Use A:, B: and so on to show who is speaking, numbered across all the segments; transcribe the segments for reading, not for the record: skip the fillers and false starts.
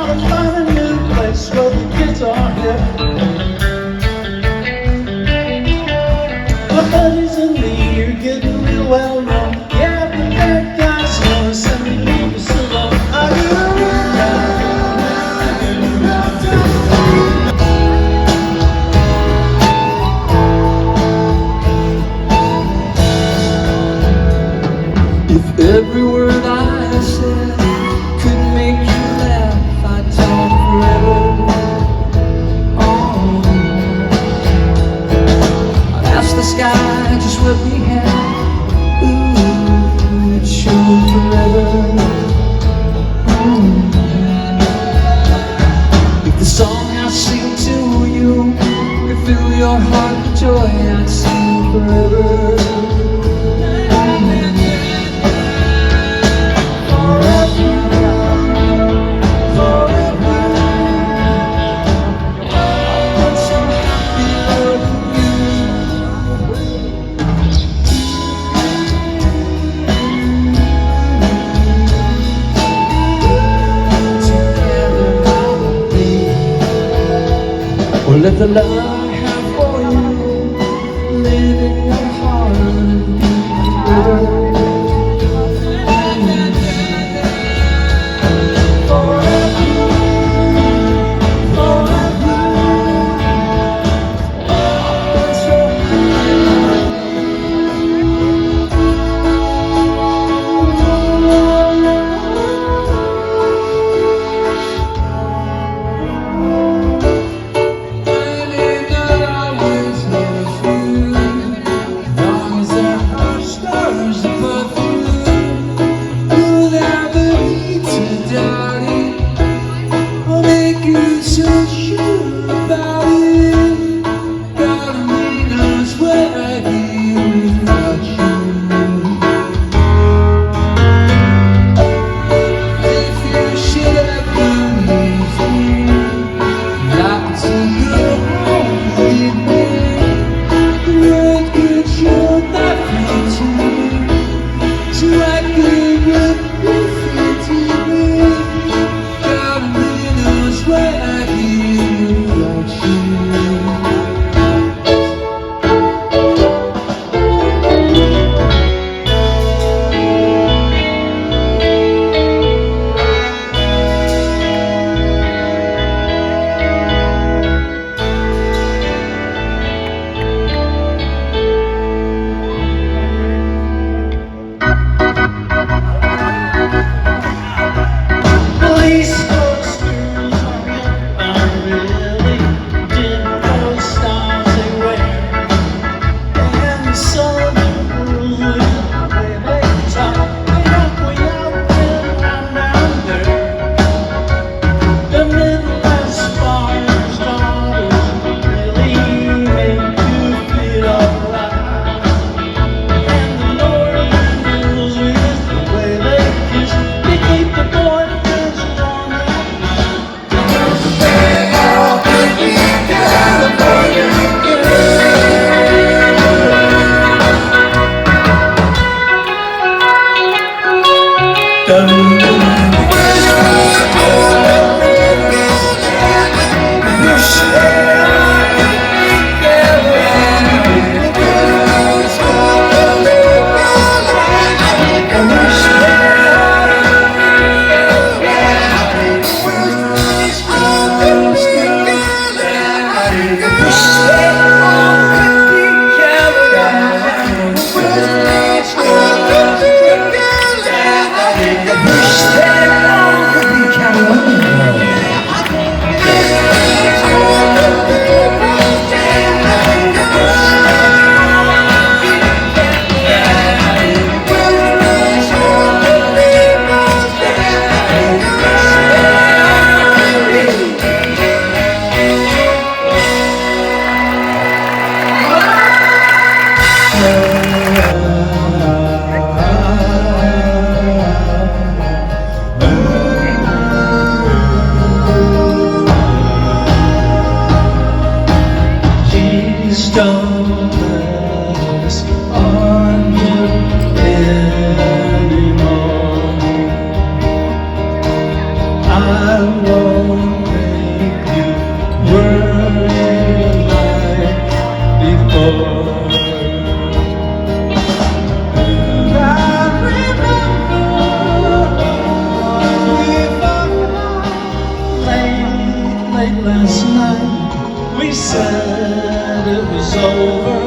A: Gotta find a new place where the kids are hip. My buddies and me are getting real well known. Yeah, but that guy's gonna send me home to Solo. I do. If every word I said could make you laugh, I'd talk forever. Oh, I'd ask the sky just what we had. Ooh, it'd show forever. If the song I sing to you could fill your heart with joy, I'd sing forever. Or let the love I have for you live in your heart and be forever. wanna make you burn like before. And I remember we found late last night. We said it was over.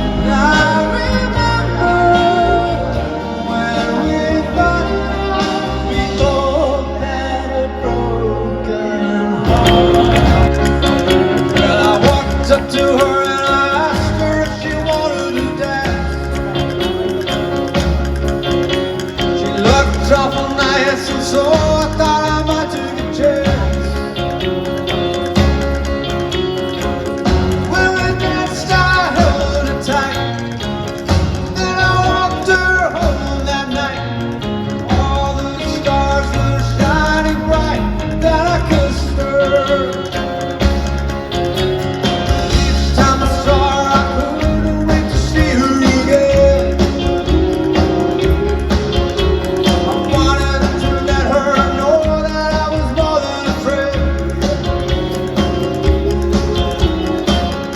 A: And I remember when we thought we both had a broken heart. Well, I walked up to her and I asked her if she wanted to dance. She looked awful nice, and so I thought I might take a chance. When we danced, I held her tight. Then I walked her home that night. All the stars were shining bright. Then I kissed her. Each time I saw her, I couldn't wait to see her again. I wanted to let her know that I was more than a friend.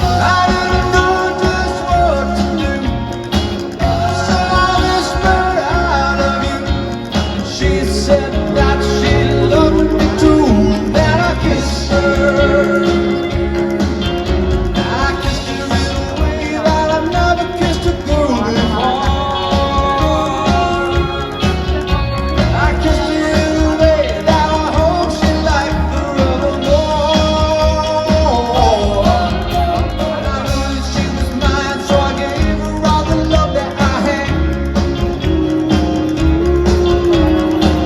A: I didn't know just what to do, so I whispered, "I love you." She said that she loved me too, and then I kissed her. I kissed her in a way that I never kissed a girl before. I kissed her in a way that I hope she liked forevermore. And I knew that she was mine, so I gave her all the love that I had.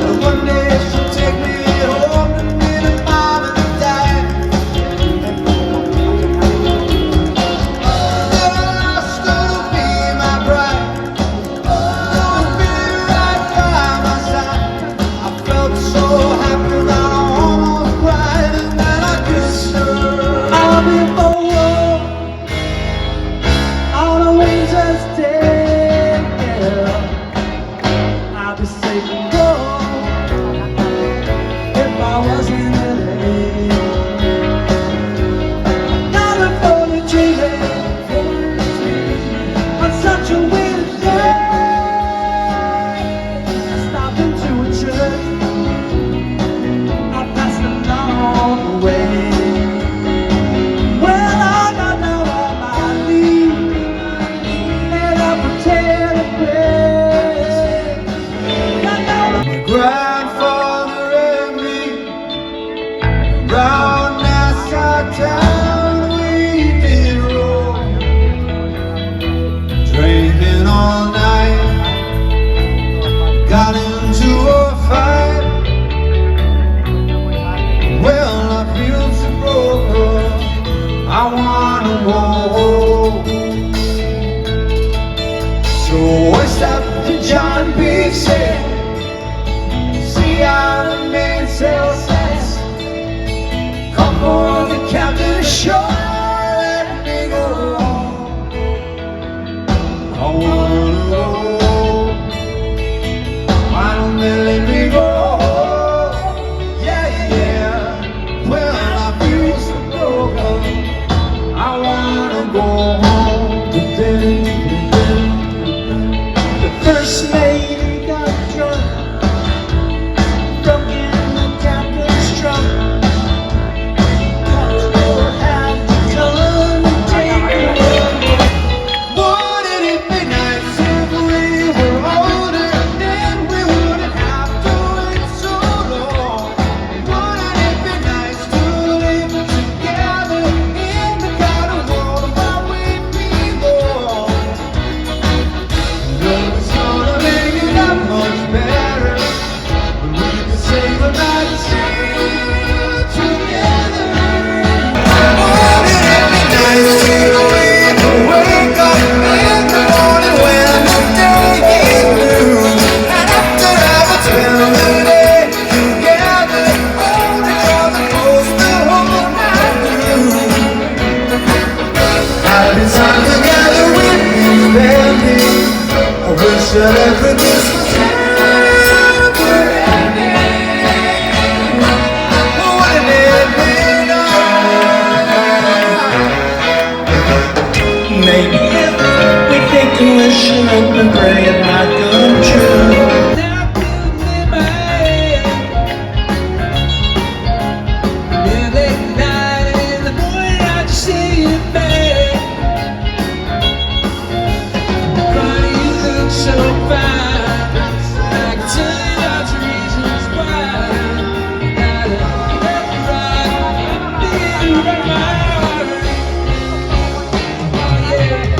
A: And one day she'll take me home to meet her mom and dad. Then I asked her to be my bride, to be right by my side. I felt so happy that I almost cried, and then I kissed her. I'll be forward on a winter's day, yeah. I'll be safe and warm if I was in LA. Not a fully dreaming on such a winter's day. I stopped into a church. I passed along the way. Well, I got down on my knees and I pretended to pray. Got down on my grandfather and me round Nassau town we did roll, drinking all night, got into a fight. Well, I feel so broken, I wanna go home. So I stopped to John B. said, "See how the mainsail sets. Come for the captain ashore, let me go home. I wanna go home. Why don't they let me go home? Yeah, yeah. Well, I feel so broken, I wanna go home." But then the first mate got drunk, broke in the captain's trunk. Control had gonna pray it might come true. Now in my head, yeah, late night and in the morning I just see you back. But you look so fine, I can tell you lots of reasons why. You gotta let me rock, you rock my heart. Oh yeah.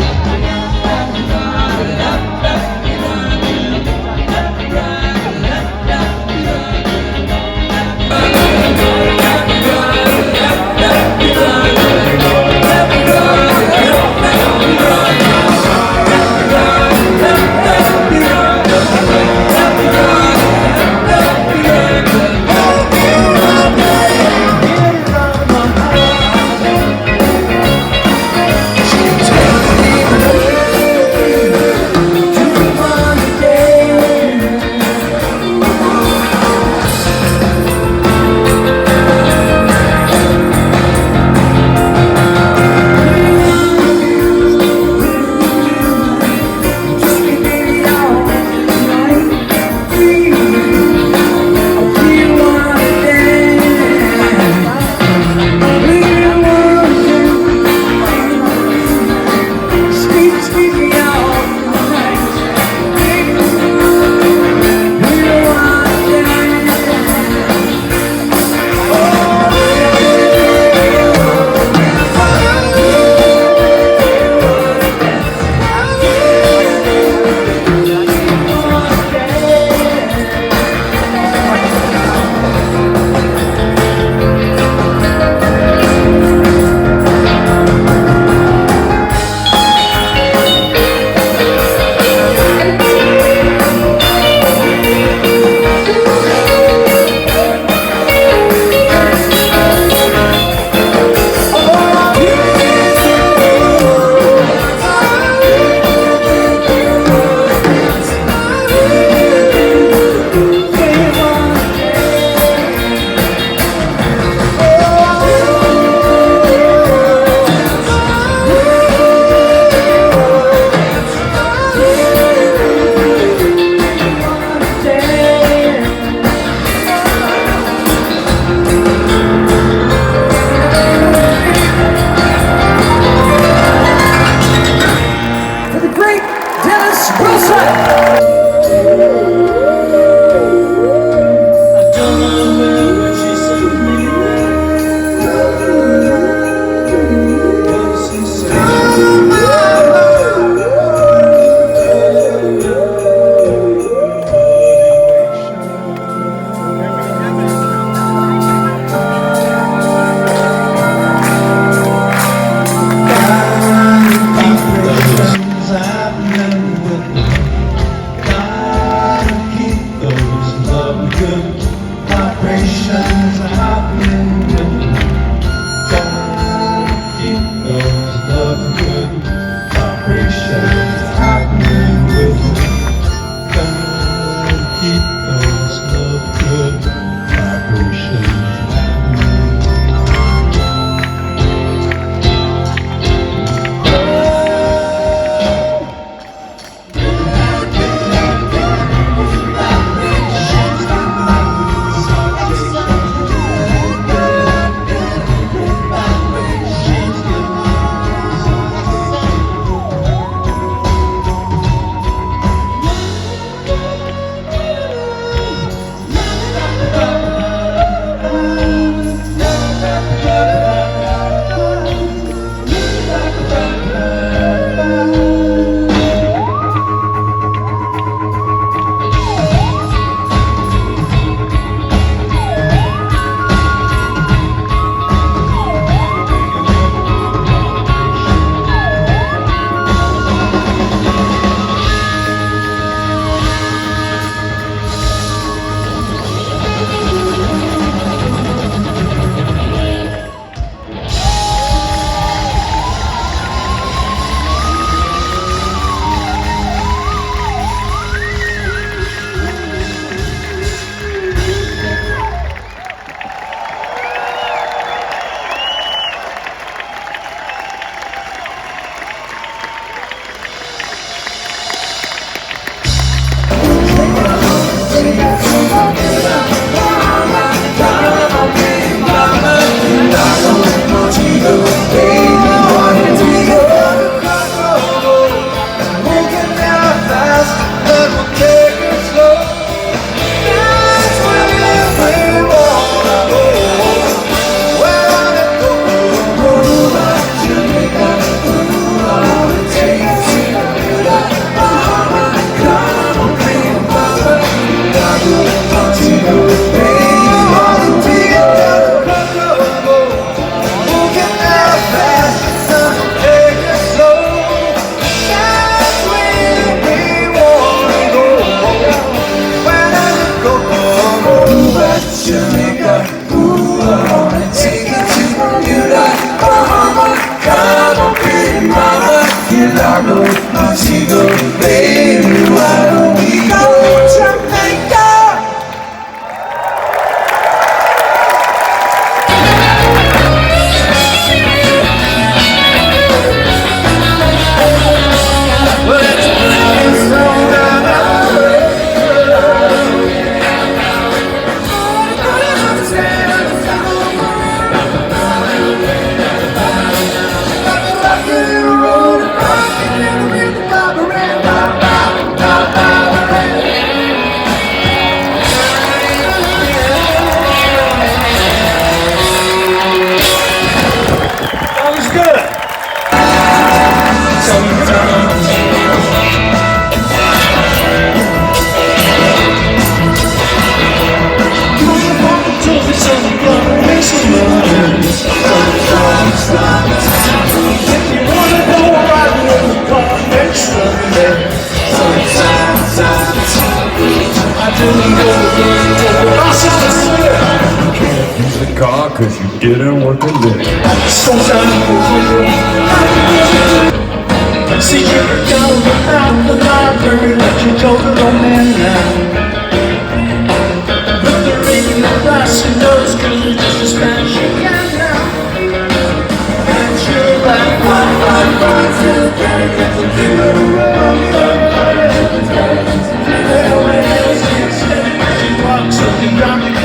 A: If you wanna go riding in the car next Sunday, I didn't go to can't use the car cause you didn't work a lick. See you down without the library, let you go to the man now. But there ain't no price in those cause you're just as bad as you can now. And you're like, she walks up and down the